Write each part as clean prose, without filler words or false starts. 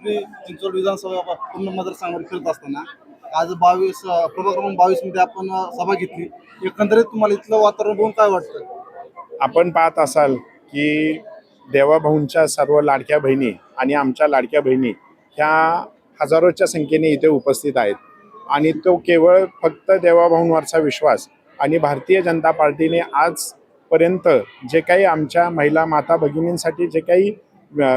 पिंपरी चिंचवड विधानसभा पूर्ण मतदारसंघावर फिरत असताना आज 22 प्रभाग क्रमांक 22 मध्ये आपण सभा घेतली. एकंदरीत तुम्हाला इथलं वातावरण बघून काय वाटतं? आपण पाहत असाल की देवाभाऊंच्या सर्व लाडक्या बहिणी आणि आमच्या लाडक्या बहिणी ह्या हजारोच्या संख्येने इथे उपस्थित आहेत आणि तो केवळ फक्त देवाभाऊंवरचा विश्वास आणि भारतीय जनता पार्टीने आजपर्यंत जे काही आमच्या महिला माता भगिनींसाठी जे काही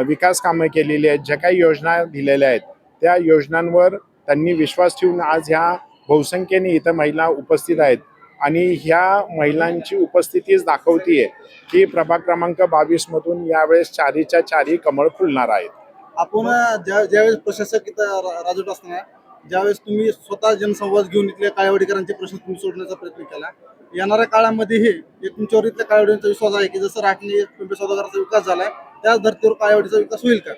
विकास कामं केलेली आहेत, ज्या काही योजना दिलेल्या आहेत, त्या योजनांवर त्यांनी विश्वास ठेवून आज ह्या बहुसंख्येने इथं महिला उपस्थित आहेत आणि ह्या महिलांची उपस्थितीच दाखवतीये की प्रभाग क्रमांक 22 मधून यावेळेस चारीच्या चारी कमळ फुलणार आहेत. आपण ज्यावेळेस प्रशासक इथं राजवट असताना ज्यावेळेस तुम्ही स्वतः जनसंवाद घेऊन इथल्या काळेवाडीकरांचे प्रश्न तुम्ही सोडण्याचा प्रयत्न केला, येणाऱ्या काळामध्येही तुमच्यावर इथल्या काळेवाडीचा विश्वास आहे की जसं राटणी पिंपरी सौदागराचा विकास झालाय त्याच धर्तीवर काळेवाडीचा विकास होईल का?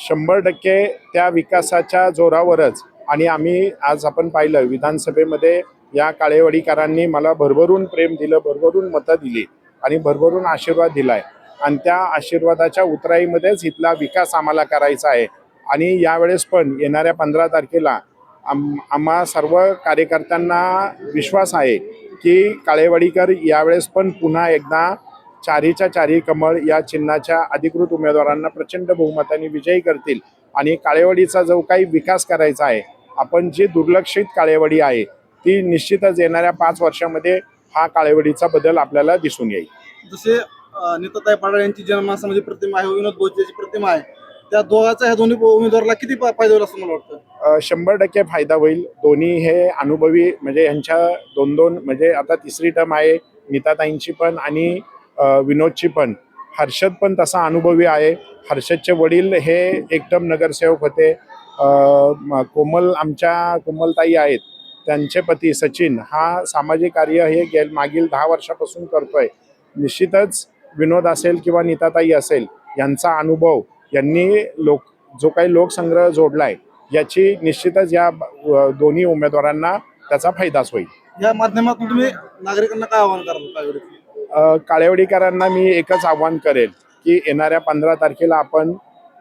100% त्या विकासाच्या जोरावरच आणि आम्ही आज आपण पाहिलं विधानसभेमध्ये या काळेवाडीकरांनी मला भरभरून प्रेम दिलं, भरभरून मतं दिली आणि भरभरून आशीर्वाद दिलाय आणि त्या आशीर्वादाच्या उतराईमध्येच इथला विकास आम्हाला करायचा आहे आणि यावेळेस पण येणाऱ्या 15 तारखेला आम्हा सर्व कार्यकर्त्यांना विश्वास आहे की काळेवाडीकर यावेळेस पण पुन्हा एकदा चारीच्या चारी कमळ या चिन्हाच्या अधिकृत उमेदवारांना प्रचंड बहुमताने विजयी करतील आणि काळेवाडीचा जो काही विकास करायचा आहे, आपण जी दुर्लक्षित काळेवाडी आहे ती निश्चितच येणाऱ्या 5 वर्षामध्ये हा काळेवाडीचा बदल आपल्याला दिसून येईल. जसे नीताताई पाडळ यांची जनमानसामध्ये प्रतिमा आहे, विनोद बोचेची प्रतिमा आहे, त्या दोघांचा ह्या दोन्ही उमेदवाराला किती फायदा होईल असं मला वाटतं? 100% फायदा होईल. दोन्ही हे अनुभवी म्हणजे यांच्या दोन म्हणजे आता तिसरी टर्म आहे नीताताईंची पण आणि विनोदची पण. हर्षद पण तसा अनुभवी आहे. हर्षदचे वडील हे एक टर्म नगरसेवक होते. आमच्या कोमलताई आहेत, त्यांचे पती सचिन हा सामाजिक कार्य हे मागील 10 वर्षापासून करतोय. निश्चितच विनोद असेल किंवा नीताताई असेल यांचा अनुभव यांनी जो काही लोकसंग्रह जोडलाय याची निश्चितच या दोन्ही उमेदवारांना त्याचा फायदाच होईल. या माध्यमातून तुम्ही नागरिकांना काय आवाहन कराल? काळेवाडीकरांना मी एकच आव्हान करेल की येणाऱ्या 15 तारखेला आपण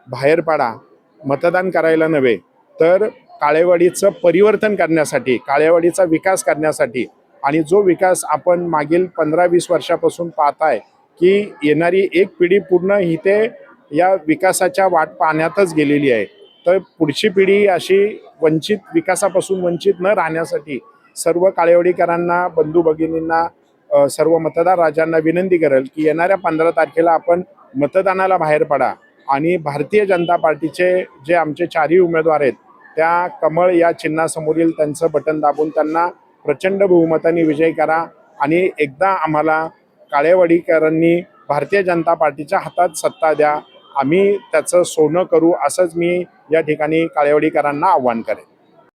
बाहेर पडा, मतदान करायला नव्हे तर काळेवाडीचं परिवर्तन करण्यासाठी, काळेवाडीचा विकास करण्यासाठी आणि जो विकास आपण मागील 15-20 वर्षापासून पाहताय की येणारी एक पिढी पूर्ण इथे या विकासाच्या वाट पाहण्यातच गेलेली आहे, तर पुढची पिढी अशी विकासापासून वंचित न राहण्यासाठी सर्व काळेवाडीकरांना, बंधू भगिनींना, सर्व मतदार राजांना विनंती करेल की येणाऱ्या 15 तारखेला आपण मतदानाला बाहेर पडा आणि भारतीय जनता पार्टीचे जे आमचे चारही उमेदवार आहेत त्या कमळ या चिन्हासमोरील त्यांचं बटन दाबून त्यांना प्रचंड बहुमताने विजयी करा आणि एकदा आम्हाला काळेवाडीकरांनी भारतीय जनता पार्टीच्या हातात सत्ता द्या. आम्ही त्याचं सोनं करू असंच मी या ठिकाणी काळेवाडीकरांना आव्हान करेन.